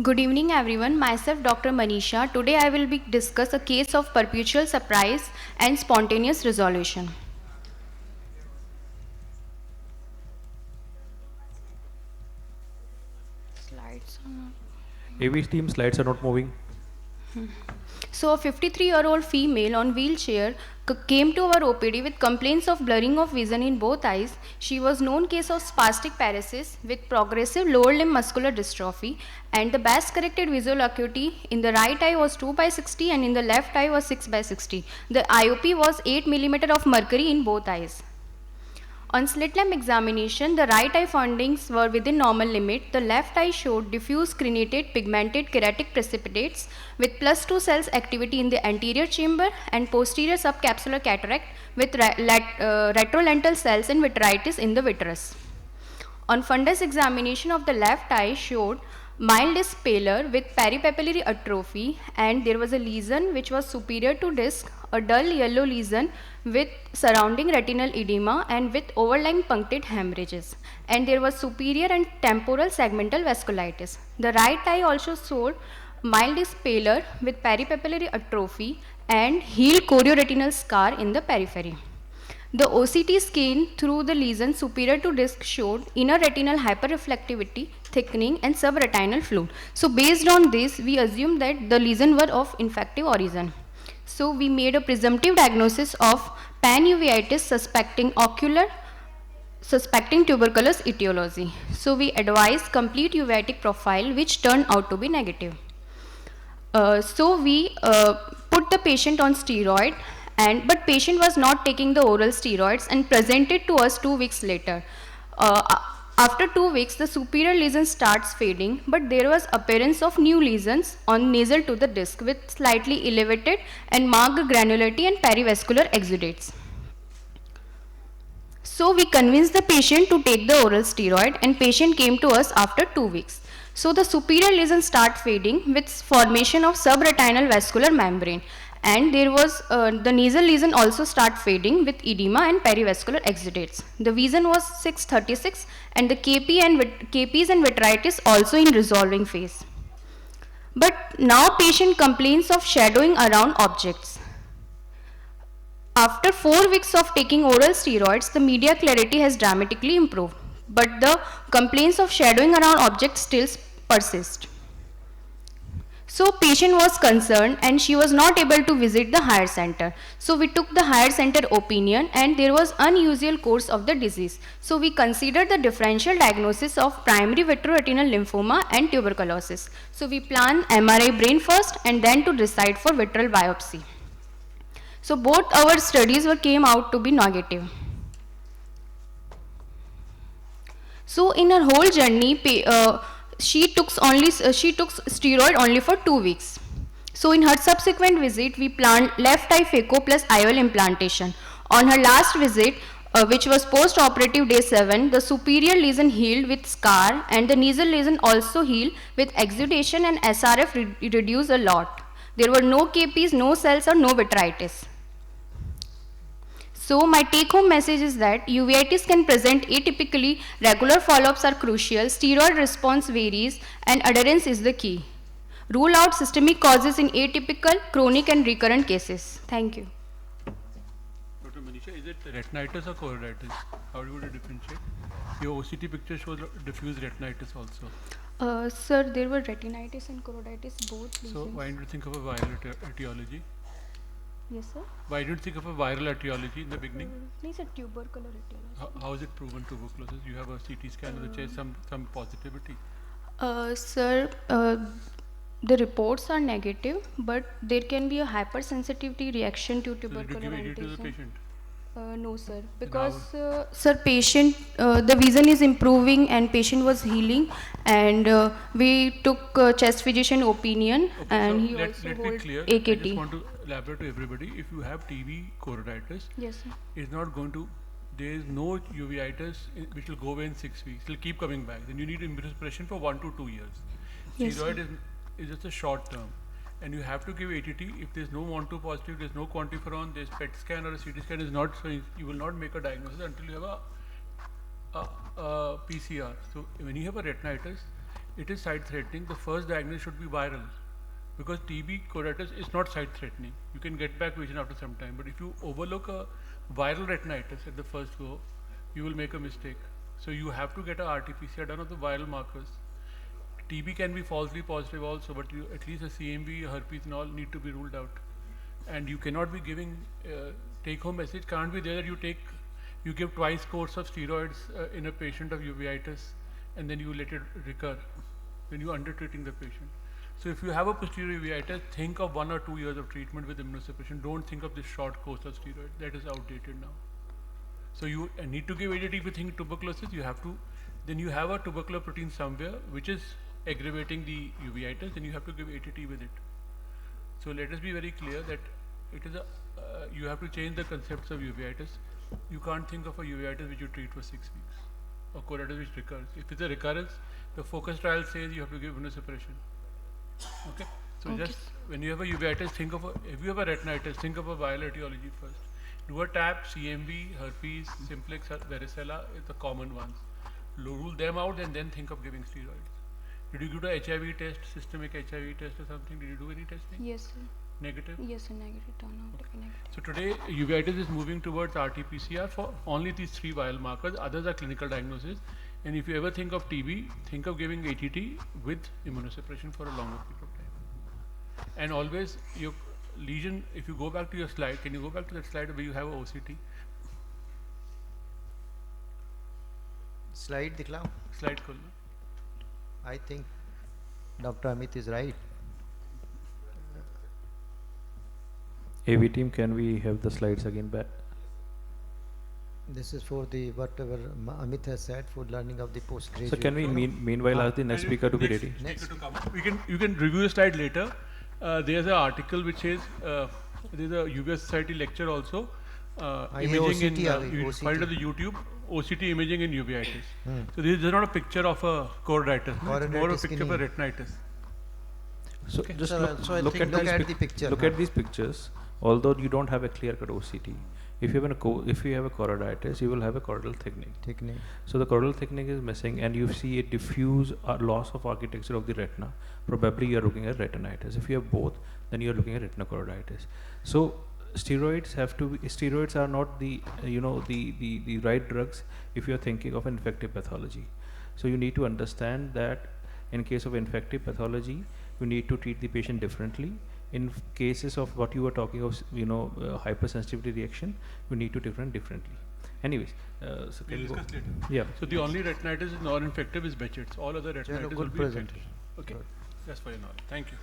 Good evening everyone, myself Dr. Manisha. Today I will be discuss a case of perpetual surprise and spontaneous resolution. Slides are not. AV team slides are not moving. So a 53-year-old female on wheelchair came to our OPD with complaints of blurring of vision in both eyes. She was known case of spastic paresis with progressive lower limb muscular dystrophy, and the best corrected visual acuity in the right eye was 2/60 and in the left eye was 6/60. The IOP was 8 mm of mercury in both eyes. On slit lamp examination, the right eye findings were within normal limit. The left eye showed diffuse crenulated pigmented keratic precipitates with +2 cells activity in the anterior chamber and posterior subcapsular cataract with retrolental cells and vitritis in the vitreous. On fundus examination of the left eye showed mild disc pallor with peripapillary atrophy, and there was a lesion which was superior to disc, a dull yellow lesion with surrounding retinal edema and with overlying punctate hemorrhages, and there was superior and temporal segmental vasculitis. The right eye also showed mild disc pallor with peripapillary atrophy and healed chorioretinal scar in the periphery. The OCT scan through the lesion superior to disc showed inner retinal hyperreflectivity, thickening and subretinal fluid. So based on this, we assume that the lesion were of infective origin. So we made a presumptive diagnosis of panuveitis suspecting tuberculous etiology. So we advised complete uveitic profile which turned out to be negative. So we put the patient on steroid, but patient was not taking the oral steroids and presented to us 2 weeks later. After 2 weeks, the superior lesion starts fading, but there was appearance of new lesions on nasal to the disc with slightly elevated and marked granularity and perivascular exudates. So we convinced the patient to take the oral steroid, and patient came to us after 2 weeks. So the superior lesion start fading with formation of subretinal vascular membrane, and there was the nasal lesion also start fading with edema and perivascular exudates. The vision was 636 and the KPs and vitritis also in resolving phase. But now patient complains of shadowing around objects. After 4 weeks of taking oral steroids, the media clarity has dramatically improved, but the complaints of shadowing around objects still persist. So patient was concerned and she was not able to visit the higher center. So we took the higher center opinion and there was unusual course of the disease. So we considered the differential diagnosis of primary vitreoretinal lymphoma and tuberculosis. So we planned MRI brain first and then to decide for vitreal biopsy. So both our studies came out to be negative. So in her whole journey, she took steroid only for 2 weeks. So in her subsequent visit, we planned left eye phaco plus IOL implantation. On her last visit, which was post-operative day 7, the superior lesion healed with scar and the nasal lesion also healed with exudation and SRF reduced a lot. There were no KPs, no cells or no vitritis. So my take-home message is that uveitis can present atypically, regular follow-ups are crucial, steroid response varies, and adherence is the key. Rule out systemic causes in atypical, chronic and recurrent cases. Thank you. Dr. Manisha, is it retinitis or choroiditis? How do you differentiate? Your OCT picture shows diffuse retinitis also. Sir, there were retinitis and choroiditis both. So why did you think of a viral etiology? Yes, sir. Why did you think of a viral etiology in the beginning? Please, a tubercular etiology. How is it proven tuberculosis? You have a CT scan which has some positivity. Sir, the reports are negative, but there can be a hypersensitivity reaction to tubercular So did you give it to the antigen. patient? No, sir, because sir, patient the vision is improving and patient was healing, and we took chest physician opinion, Okay, and so he let also me hold clear. AKT. I just want to elaborate to everybody. If you have TB choroiditis, Yes, sir. it's not going to. There is no uveitis which will go away in 6 weeks. It will keep coming back. Then you need immunosuppression for 1 to 2 years. Yes, Steroid is just a short term, and you have to give ATT. If there's no 1-2 positive, there's no quantiferon, there's PET scan or a CT scan is not showing. You will not make a diagnosis until you have a PCR. So when you have a retinitis, it is side-threatening, the first diagnosis should be viral. Because TB choroiditis is not side-threatening. You can get back vision after some time. But if you overlook a viral retinitis at the first go, you will make a mistake. So you have to get a RT-PCR done of the viral markers. TB can be falsely positive also, but at least a CMV, herpes and all need to be ruled out. And you cannot be giving, take-home message can't be there that you give twice course of steroids in a patient of uveitis and then you let it recur when you are under-treating the patient. So if you have a posterior uveitis, think of 1 or 2 years of treatment with immunosuppression. Don't think of this short course of steroid. That is outdated now. So you need to give ADT if you think tuberculosis. You have to, then you have a tubercular protein somewhere which is aggravating the uveitis, then you have to give ATT with it. So let us be very clear that it is you have to change the concepts of uveitis. You can't think of a uveitis which you treat for 6 weeks, or choroiditis which recurs. If it's a recurrence, the focus trial says you have to give immunosuppression. Okay. So just when you have a uveitis, think of if you have a retinitis, think of a viral etiology first. Do a TAP, CMV, herpes, simplex, varicella is the common ones. Rule them out and then think of giving steroids. Did you do the HIV test, systemic HIV test or something? Did you do any testing? Yes, sir. Negative? Yes, sir, negative, turned out to be negative. So today, uveitis is moving towards RT-PCR for only these 3 viral markers. Others are clinical diagnosis. And if you ever think of TB, think of giving ATT with immunosuppression for a longer period of time. And always, your lesion, if you go back to your slide, can you go back to that slide where you have a OCT? Slide दिखलाओ. Slide खोल लो. I think Dr. Amit is right. AV team, can we have the slides again back? This is for the whatever Amit has said for learning of the postgraduate. So can we meanwhile ask the next speaker to be ready? Next. To come. You can review the slide later. There's an article which says there's a UVS Society lecture also. Imaging in you find it on the YouTube. OCT imaging in uveitis. So this is not a picture of a choroiditis. It's more a picture of a retinitis. So Okay. just So look I think look at the picture. Look at these pictures. Although you don't have a clear-cut OCT, if you have a choroiditis, you will have a choroidal thickening. So the choroidal thickening is missing, and you see a diffuse loss of architecture of the retina. Probably you are looking at retinitis. If you have both, then you are looking at retinochoroiditis. So steroids are not the the right drugs if you are thinking of infective pathology. So you need to understand that in case of infective pathology, you need to treat the patient differently. In cases of what you were talking of, hypersensitivity reaction, you need to treat differently. Anyways, so We'll discuss later. yeah. So the only retinitis is non-infective is Behçet's. All other retinitis will good be presentation. infective. Okay. That's for your knowledge. Thank you.